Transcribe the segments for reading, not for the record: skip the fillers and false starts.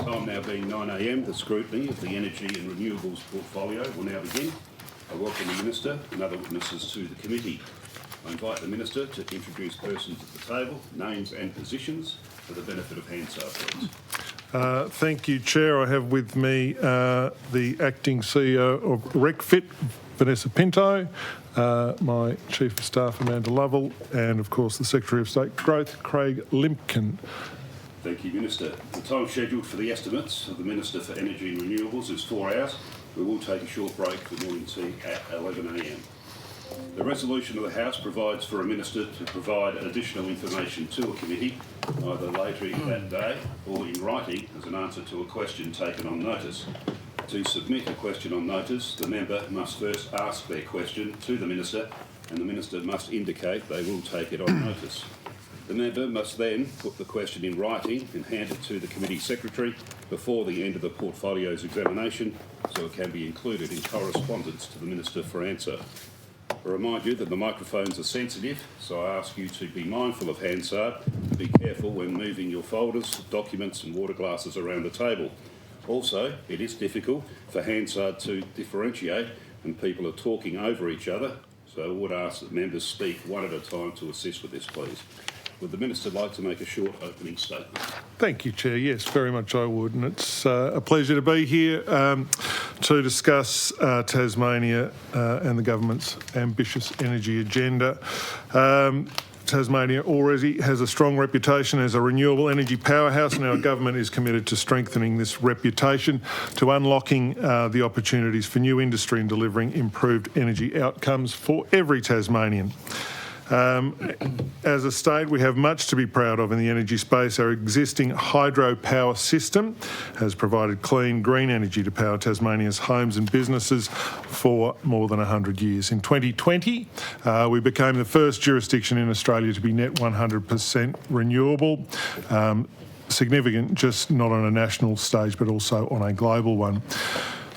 Time now being 9 a.m, the scrutiny of the energy and renewables portfolio will now begin. I welcome the Minister and other witnesses to the committee. I invite the Minister to introduce persons at the table, names and positions for the benefit of Hansard, please. Thank you, Chair. I have with me the Acting CEO of RecFit, Vanessa Pinto, my Chief of Staff, Amanda Lovell, and of course the Secretary of State Growth, Craig Limpkin. Thank you, Minister. The time scheduled for the estimates of the Minister for Energy and Renewables is 4 hours. We will take a short break for morning tea at 11 a.m. The resolution of the House provides for a Minister to provide additional information to a committee, either later that day or in writing as an answer to a question taken on notice. To submit a question on notice, the member must first ask their question to the Minister, and the Minister must indicate they will take it on notice. The member must then put the question in writing and hand it to the committee secretary before the end of the portfolio's examination, so it can be included in correspondence to the Minister for answer. I remind you that the microphones are sensitive, so I ask you to be mindful of Hansard and be careful when moving your folders, documents and water glasses around the table. Also, it is difficult for Hansard to differentiate when people are talking over each other, so I would ask that members speak one at a time to assist with this, please. Would the Minister like to make a short opening statement? Thank you, Chair. Yes, very much I would. And it's a pleasure to be here to discuss Tasmania and the government's ambitious energy agenda. Tasmania already has a strong reputation as a renewable energy powerhouse, and our government is committed to strengthening this reputation, to unlocking the opportunities for new industry and delivering improved energy outcomes for every Tasmanian. As a state, we have much to be proud of in the energy space. Our existing hydropower system has provided clean, green energy to power Tasmania's homes and businesses for more than 100 years. In 2020, we became the first jurisdiction in Australia to be net 100% renewable. Significant, just not on a national stage, but also on a global one.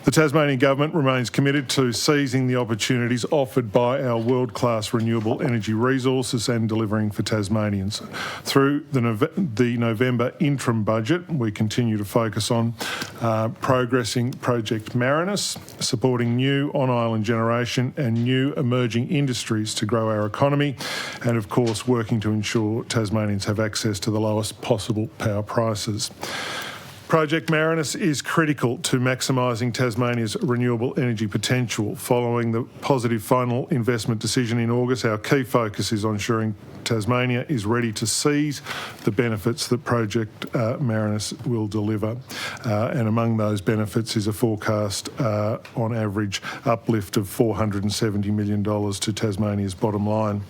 The Tasmanian Government remains committed to seizing the opportunities offered by our world-class renewable energy resources and delivering for Tasmanians. Through the November interim budget, we continue to focus on progressing Project Marinus, supporting new on-island generation and new emerging industries to grow our economy, and of course working to ensure Tasmanians have access to the lowest possible power prices. Project Marinus is critical to maximising Tasmania's renewable energy potential. Following the positive final investment decision in August, our key focus is on ensuring Tasmania is ready to seize the benefits that Project Marinus will deliver. And among those benefits is a forecast on average uplift of $470 million to Tasmania's bottom line.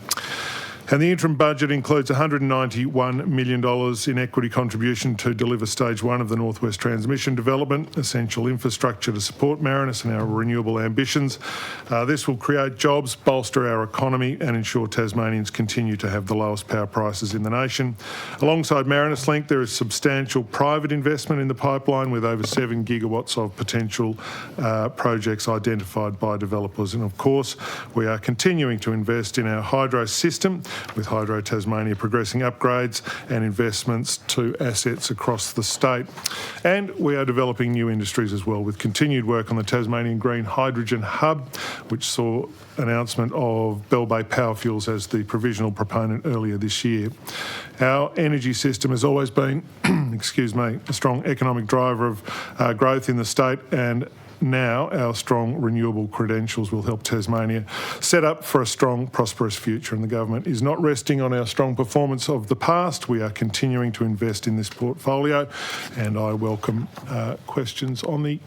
And the interim budget includes $191 million in equity contribution to deliver stage 1 of the North West Transmission development, essential infrastructure to support Marinus and our renewable ambitions. This will create jobs, bolster our economy and ensure Tasmanians continue to have the lowest power prices in the nation. Alongside Marinus Link, there is substantial private investment in the pipeline with over 7 gigawatts of potential projects identified by developers. And of course, we are continuing to invest in our hydro system, with Hydro Tasmania progressing upgrades and investments to assets across the state. And we are developing new industries as well, with continued work on the Tasmanian Green Hydrogen Hub, which saw announcement of Bell Bay Power Fuels as the provisional proponent earlier this year. Our energy system has always been, a strong economic driver of growth in the state, and now our strong renewable credentials will help Tasmania set up for a strong, prosperous future. And the government is not resting on our strong performance of the past. We are continuing to invest in this portfolio, and I welcome questions on the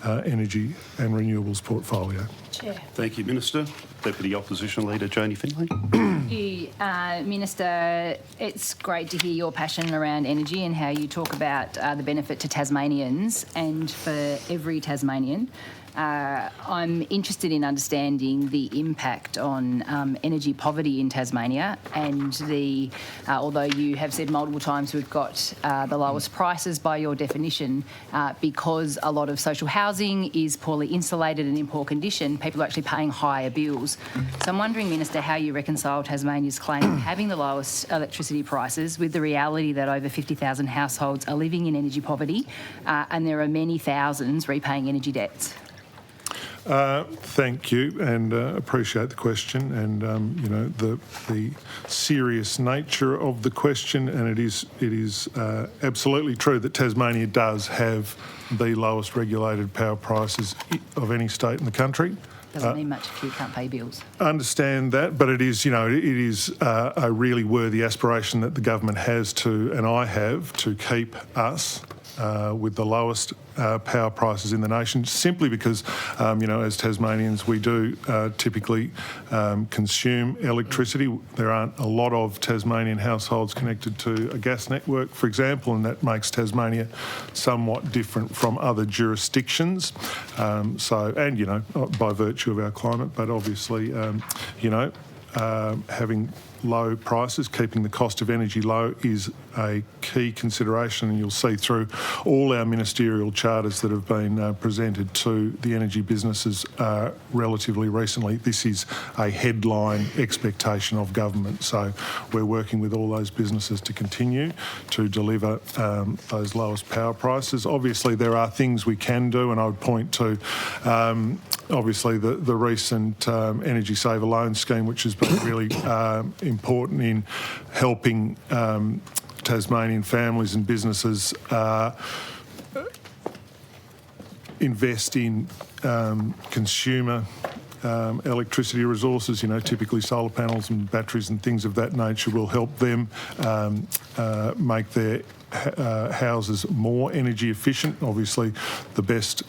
energy and renewables portfolio. Chair. Thank you, Minister. Deputy Opposition Leader Janie Finlay. Thank you, Minister. It's great to hear your passion around energy and how you talk about the benefit to Tasmanians and for every Tasmanian. I'm interested in understanding the impact on energy poverty in Tasmania, and although you have said multiple times we've got the lowest prices by your definition, because a lot of social housing is poorly insulated and in poor condition, people are actually paying higher bills. So I'm wondering, Minister, how you reconcile Tasmania's claim of having the lowest electricity prices with the reality that over 50,000 households are living in energy poverty, and there are many thousands repaying energy debts. Thank you, and appreciate the question, and the serious nature of the question. And it is absolutely true that Tasmania does have the lowest regulated power prices of any state in the country. Doesn't mean much if you can't pay bills. Understand that, but it is a really worthy aspiration that the government has to, and I have, to keep us with the lowest power prices in the nation, simply because, as Tasmanians, we do typically consume electricity. There aren't a lot of Tasmanian households connected to a gas network, for example, and that makes Tasmania somewhat different from other jurisdictions. By virtue of our climate, but obviously, having low prices, keeping the cost of energy low is a key consideration, and you'll see through all our ministerial charters that have been presented to the energy businesses relatively recently. This is a headline expectation of government, so we're working with all those businesses to continue to deliver those lowest power prices. Obviously there are things we can do, and I would point to obviously the recent Energy Saver Loan Scheme, which has been really important in helping Tasmanian families and businesses invest in consumer electricity resources. Typically solar panels and batteries and things of that nature will help them make their houses more energy efficient. Obviously, the best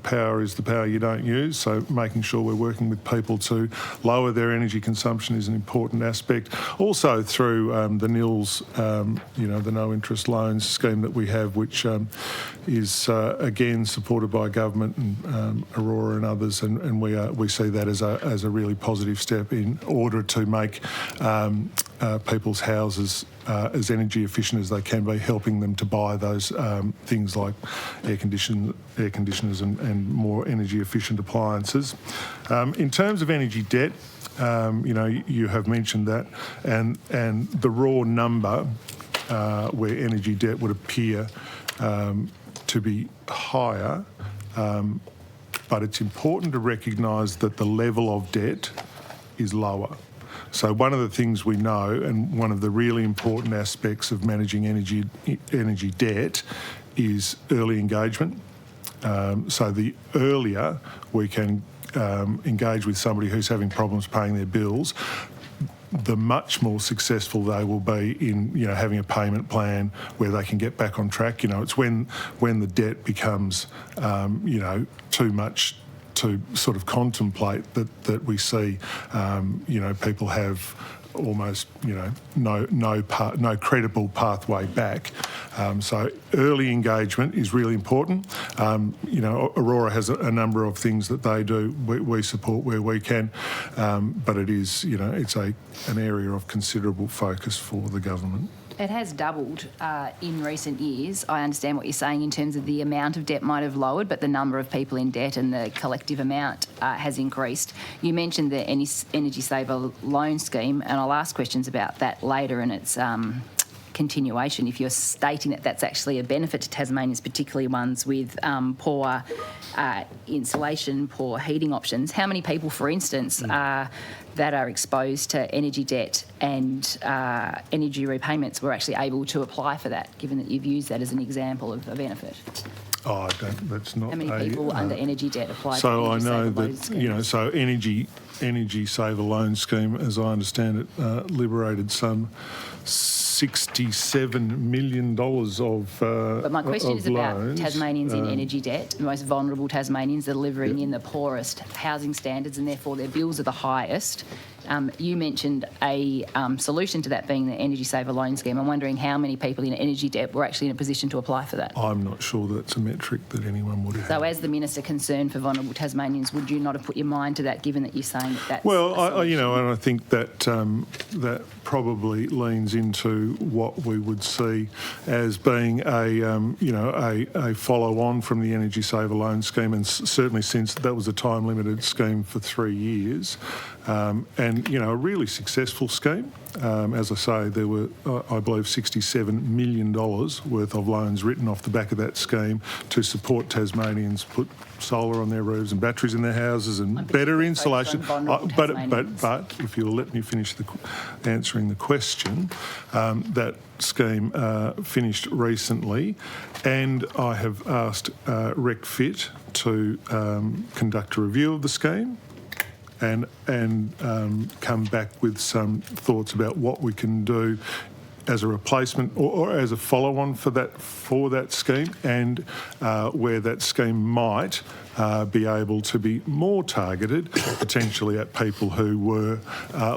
power is the power you don't use, so making sure we're working with people to lower their energy consumption is an important aspect. Also through the NILS, the no interest loans scheme that we have, which is again supported by government and Aurora and others, and we see that as a really positive step in order to make people's houses as energy efficient as they can be, helping them to buy those things like air conditioners and more energy efficient appliances. In terms of energy debt, you have mentioned that, and the raw number where energy debt would appear to be higher, but it's important to recognise that the level of debt is lower. So one of the things we know, and one of the really important aspects of managing energy debt, is early engagement. So the earlier we can engage with somebody who's having problems paying their bills, the much more successful they will be in having a payment plan where they can get back on track. It's when the debt becomes too much to sort of contemplate that we see people have almost no credible pathway back. So early engagement is really important. Aurora has a number of things that they do. We support where we can, but it is it's an area of considerable focus for the government. It has doubled in recent years. I understand what you're saying in terms of the amount of debt might have lowered, but the number of people in debt and the collective amount has increased. You mentioned the Energy Saver Loan Scheme, and I'll ask questions about that later in its continuation. If you're stating that that's actually a benefit to Tasmanians, particularly ones with poor insulation, poor heating options, how many people, for instance, that are exposed to energy debt and energy repayments were actually able to apply for that, given that you've used that as an example of a benefit? Oh, I don't. That's not. How many people under energy debt apply? So for I know that So Energy Saver Loan Scheme, as I understand it, liberated some $67 million of But my question is loans. about Tasmanians in energy debt, the most vulnerable Tasmanians that are living in the poorest housing standards, and therefore their bills are the highest. You mentioned a solution to that being the Energy Saver Loan Scheme. I'm wondering how many people in energy debt were actually in a position to apply for that. I'm not sure that's a metric that anyone would have. So as the Minister concerned for vulnerable Tasmanians, would you not have put your mind to that, given that you're saying that that's Well, a and I think that that probably leans into what we would see as being a follow-on from the Energy Saver Loan Scheme, and certainly since that was a time-limited scheme for 3 years, and a really successful scheme. As I say, there were, I believe, $67 million worth of loans written off the back of that scheme to support Tasmanians put solar on their roofs and batteries in their houses and better insulation. But if you'll let me finish answering the question, that scheme finished recently, and I have asked RecFit to conduct a review of the scheme and come back with some thoughts about what we can do as a replacement or as a follow-on for that scheme, and where that scheme might be able to be more targeted, potentially at people who were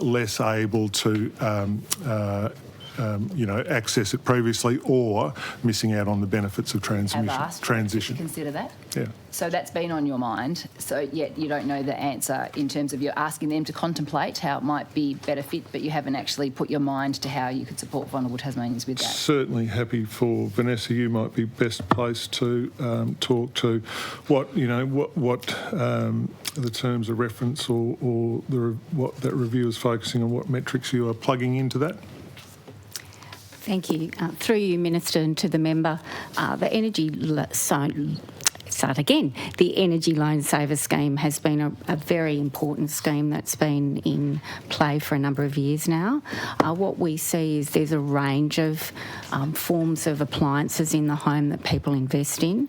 less able to access it previously, or missing out on the benefits of transition. To consider that? Yeah. So that's been on your mind, so yet you don't know the answer in terms of you're asking them to contemplate how it might be better fit, but you haven't actually put your mind to how you could support vulnerable Tasmanians with that. Certainly happy for Vanessa. You might be best placed to talk to what the terms of reference or what that review is focusing on, what metrics you are plugging into that. Thank you. Through you, Minister, and to the member, the Energy Loan Saver Scheme has been a very important scheme that's been in play for a number of years now. What we see is there's a range of forms of appliances in the home that people invest in,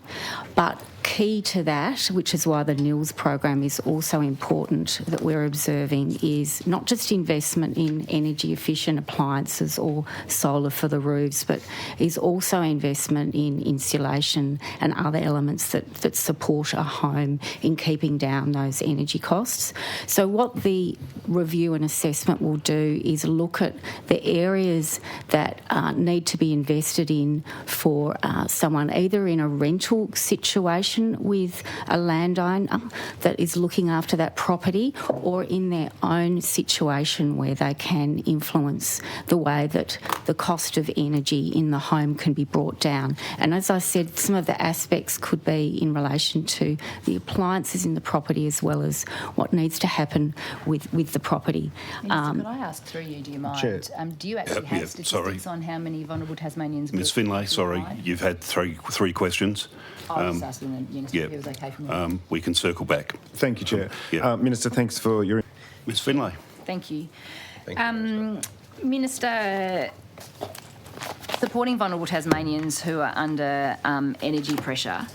but key to that, which is why the NILS program is also important that we're observing, is not just investment in energy efficient appliances or solar for the roofs, but is also investment in insulation and other elements that support a home in keeping down those energy costs. So what the review and assessment will do is look at the areas that need to be invested in for someone either in a rental situation with a landowner that is looking after that property, or in their own situation where they can influence the way that the cost of energy in the home can be brought down. And as I said, some of the aspects could be in relation to the appliances in the property as well as what needs to happen with the property. Minister, could I ask through you, do you mind? Sure. Do you actually have statistics on how many vulnerable Tasmanians... Ms Finlay, sorry, you've had three questions. I was asking the Minister if it was okay for me. We can circle back. Thank you, Chair. Minister, thanks for your... Ms Finlay. Thank you. Thank you, Minister, supporting vulnerable Tasmanians who are under energy pressure,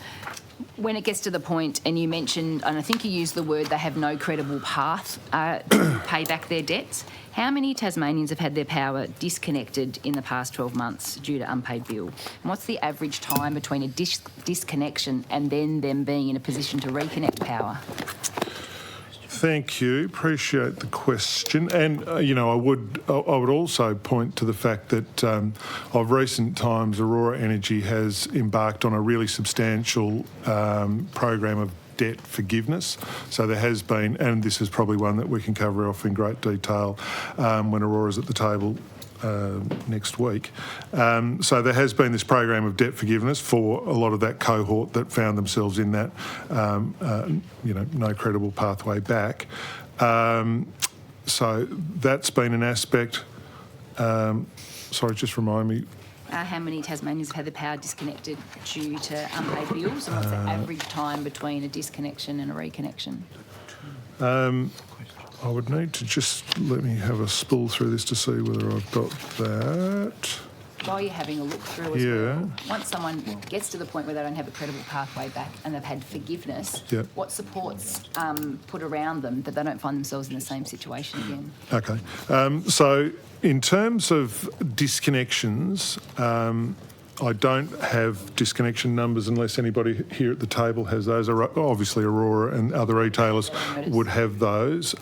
when it gets to the point, and you mentioned, and I think you used the word, they have no credible path to pay back their debts, how many Tasmanians have had their power disconnected in the past 12 months due to unpaid bill? And what's the average time between a disconnection and then them being in a position to reconnect power? Thank you. Appreciate the question. And, I would also point to the fact that of recent times, Aurora Energy has embarked on a really substantial program of debt forgiveness. So there has been, and this is probably one that we can cover off in great detail when Aurora's at the table next week. So there has been this program of debt forgiveness for a lot of that cohort that found themselves in that, no credible pathway back. So that's been an aspect. Sorry, just remind me. How many Tasmanians have had the power disconnected due to unpaid bills, and what's the average time between a disconnection and a reconnection? I would need to just let me have a spool through this to see whether I've got that. While you're having a look through as well, once someone gets to the point where they don't have a credible pathway back and they've had forgiveness, what supports put around them that they don't find themselves in the same situation again? Okay. So in terms of disconnections, I don't have disconnection numbers unless anybody here at the table has those. Obviously, Aurora and other retailers would have those.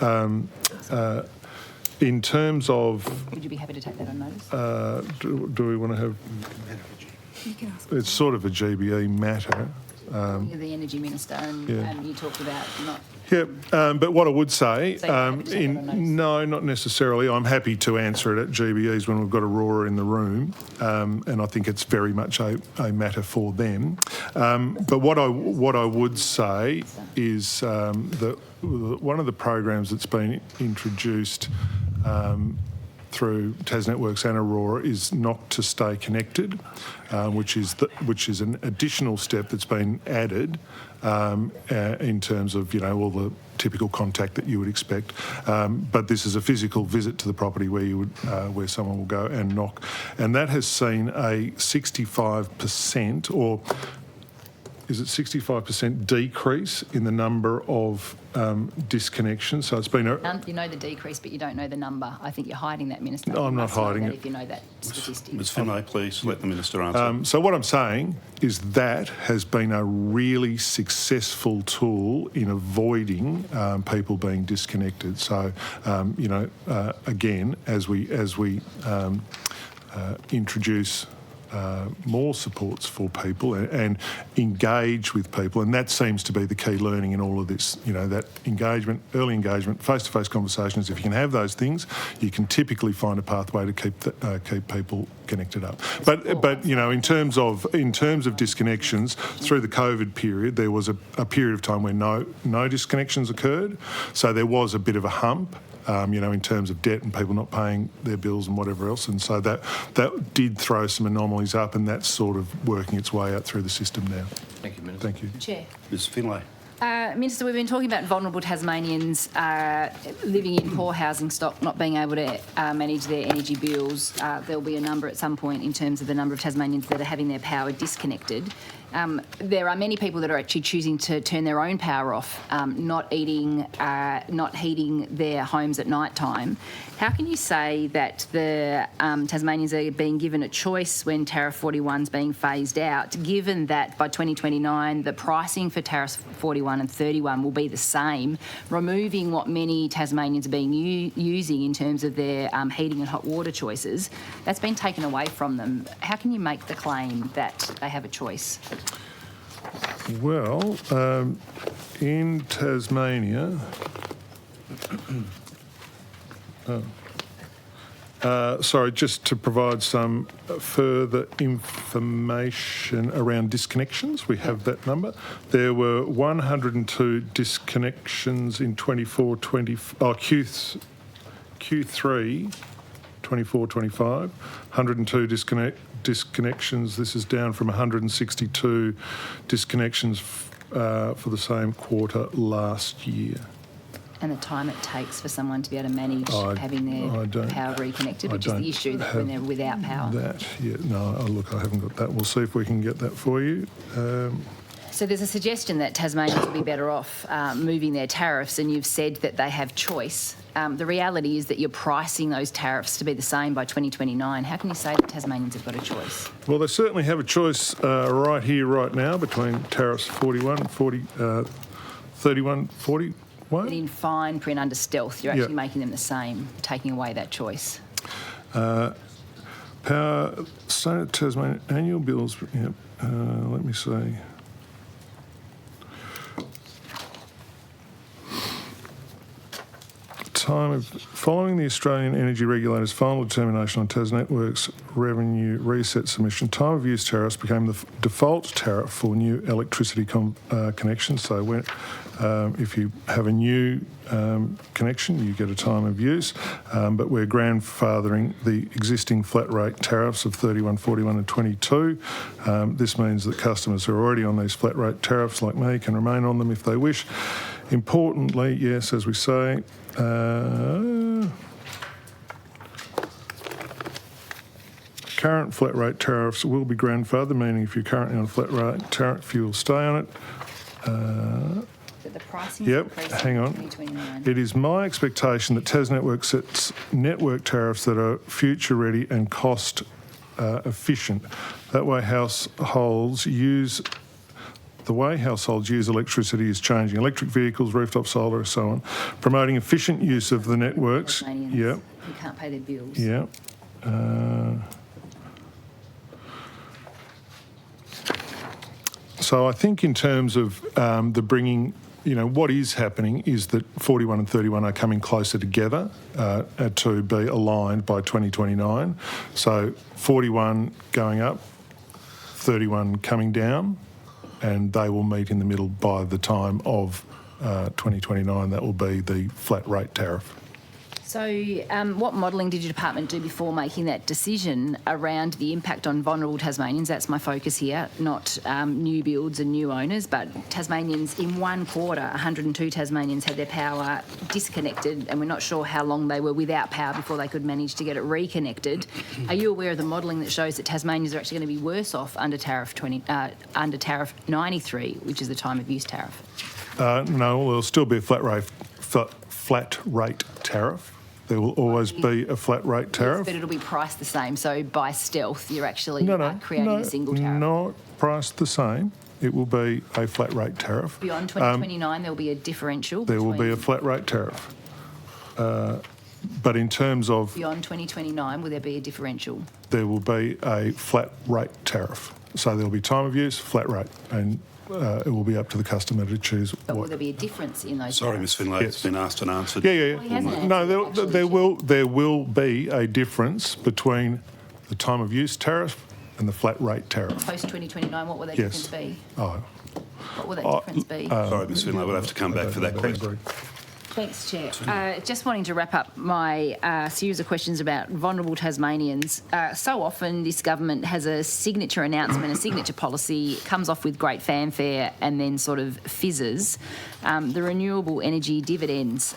in terms of, Would you be happy to take that on notice? do we want to have? It's sort of a GBE matter. You're the Energy Minister, and you talked about not... Yeah, but what I would say, So you're happy to take that on notice? no, not necessarily. I'm happy to answer it at GBEs when we've got Aurora in the room, and I think it's very much a matter for them. But what I would say is that one of the programs that's been introduced through Tas Networks and Aurora is Knock to Stay Connected, which is an additional step that's been added in terms of all the typical contact that you would expect. But this is a physical visit to the property where someone will go and knock, and that has seen a 65% or is it 65% decrease in the number of disconnections. So it's been You know the decrease, but you don't know the number. I think you're hiding that, Minister. No, I'm not hiding that it. If you know that statistic. Ms Finlay, please let the Minister answer. So what I'm saying is that has been a really successful tool in avoiding people being disconnected. So, again, as we introduce more supports for people and engage with people, and that seems to be the key learning in all of this. That engagement, early engagement, face-to-face conversations. If you can have those things, you can typically find a pathway to keep people connected up. But in terms of disconnections through the COVID period, there was a period of time where no disconnections occurred. So there was a bit of a hump. In terms of debt and people not paying their bills and whatever else. And so that did throw some anomalies up, and that's sort of working its way out through the system now. Thank you, Minister. Thank you. Chair. Ms Finlay. Minister, we've been talking about vulnerable Tasmanians living in poor housing stock, not being able to manage their energy bills. There'll be a number at some point in terms of the number of Tasmanians that are having their power disconnected. There are many people that are actually choosing to turn their own power off, not heating their homes at night time. How can you say that the Tasmanians are being given a choice when Tariff 41 is being phased out, given that by 2029 the pricing for Tariffs 41 and 31 will be the same, removing what many Tasmanians are being using in terms of their heating and hot water choices? That's been taken away from them. How can you make the claim that they have a choice? Well, in Tasmania, just to provide some further information around disconnections, we have that number. There were 102 disconnections in Q3 24-25, 102 disconnections. This is down from 162 disconnections for the same quarter last year. And the time it takes for someone to be able to manage having their power reconnected, which is the issue that when they're without power. I haven't got that. We'll see if we can get that for you. So there's a suggestion that Tasmanians will be better off moving their tariffs, and you've said that they have choice. The reality is that you're pricing those tariffs to be the same by 2029. How can you say that Tasmanians have got a choice? Well, they certainly have a choice right here, right now, between tariffs 41 and 31, 41. But in fine print under stealth, you're actually making them the same, taking away that choice. Power, State of Tasmania, annual bills, let me see. Following the Australian Energy Regulator's final determination on Tas Networks' revenue reset submission, time of use tariffs became the default tariff for new electricity connections. So if you have a new connection, you get a time of use, but we're grandfathering the existing flat rate tariffs of 31, 41 and 22. This means that customers who are already on these flat rate tariffs, like me, can remain on them if they wish. Importantly, yes, as we say, current flat rate tariffs will be grandfathered, meaning if you're currently on a flat rate tariff, you'll stay on it. The pricing hang on. 2029. It is my expectation that Tas Network sets network tariffs that are future ready and cost efficient. That way households use the way households use electricity is changing. Electric vehicles, rooftop solar, so on. Promoting efficient use of the networks. Tasmanians Yeah. who can't pay their bills. Yeah. So I think in terms of the bringing, what is happening is that 41 and 31 are coming closer together to be aligned by 2029. So 41 going up, 31 coming down, and they will meet in the middle by the time of 2029. That will be the flat rate tariff. So what modelling did your department do before making that decision around the impact on vulnerable Tasmanians? That's my focus here, not new builds and new owners, but Tasmanians in one quarter, 102 Tasmanians had their power disconnected, and we're not sure how long they were without power before they could manage to get it reconnected. Are you aware of the modelling that shows that Tasmanians are actually going to be worse off under Tariff 93, which is the time of use tariff? No, there'll still be a flat rate tariff. There will always be a flat rate tariff. Yes, but it'll be priced the same. So by stealth, you're actually creating a single tariff. Not priced the same. It will be a flat rate tariff. Beyond 2029, there will be a differential. There will be a flat rate tariff. But in terms of... Beyond 2029, will there be a differential? There will be a flat rate tariff. So there will be time of use, flat rate, and it will be up to the customer to choose. But will there be a difference in those? Sorry, tariffs? Ms Finlay, it's been asked and answered. Yeah. Well, he hasn't answered No, actually. there will be a difference between the time of use tariff and the flat rate tariff. Post 2029, what will that Yes. difference be? Oh, What will that difference be? Sorry, Ms Finlay, we'll have to come back for that question. Thanks, Chair. Just wanting to wrap up my series of questions about vulnerable Tasmanians. So often this government has a signature announcement, a signature policy, comes off with great fanfare and then sort of fizzes. The renewable energy dividends,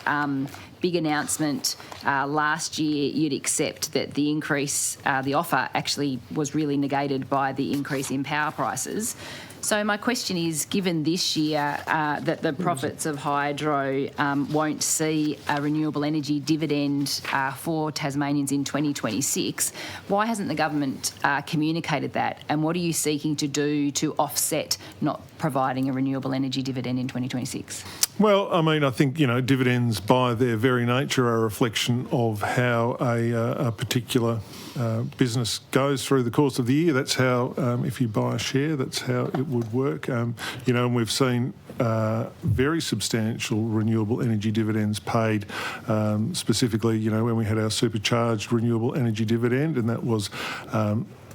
big announcement. Last year you'd accept that the increase, the offer actually was really negated by the increase in power prices. So my question is, given this year that the profits of hydro won't see a renewable energy dividend for Tasmanians in 2026, why hasn't the government communicated that? And what are you seeking to do to offset not providing a renewable energy dividend in 2026? well, I mean, I think, dividends by their very nature are a reflection of how a particular business goes through the course of the year. That's how, if you buy a share, that's how it would work. And we've seen very substantial renewable energy dividends paid, specifically, when we had our supercharged renewable energy dividend, and that was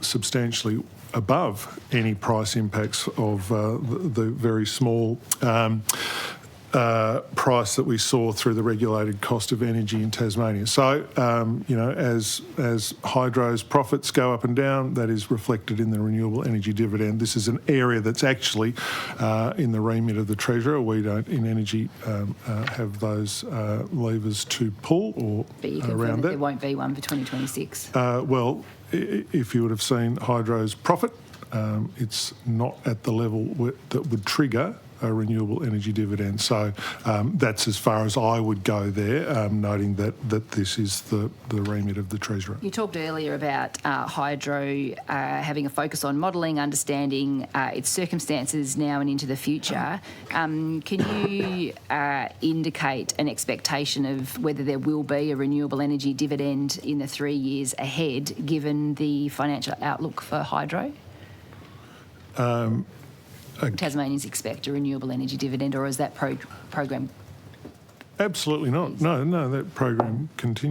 substantially above any price impacts of the very small price that we saw through the regulated cost of energy in Tasmania. So, as hydro's profits go up and down, that is reflected in the renewable energy dividend. This is an area that's actually in the remit of the Treasurer. We don't, in energy, have those levers to pull or But you confirm around that that. there won't be one for 2026? Well, if you would have seen hydro's profit, it's not at the level that would trigger a renewable energy dividend. So that's as far as I would go there, noting that this is the remit of the Treasurer. You talked earlier about hydro having a focus on modelling, understanding its circumstances now and into the future. Can you indicate an expectation of whether there will be a renewable energy dividend in the 3 years ahead, given the financial outlook for hydro? Tasmanians expect a renewable energy dividend, or is that program? Absolutely not. No, that program continues.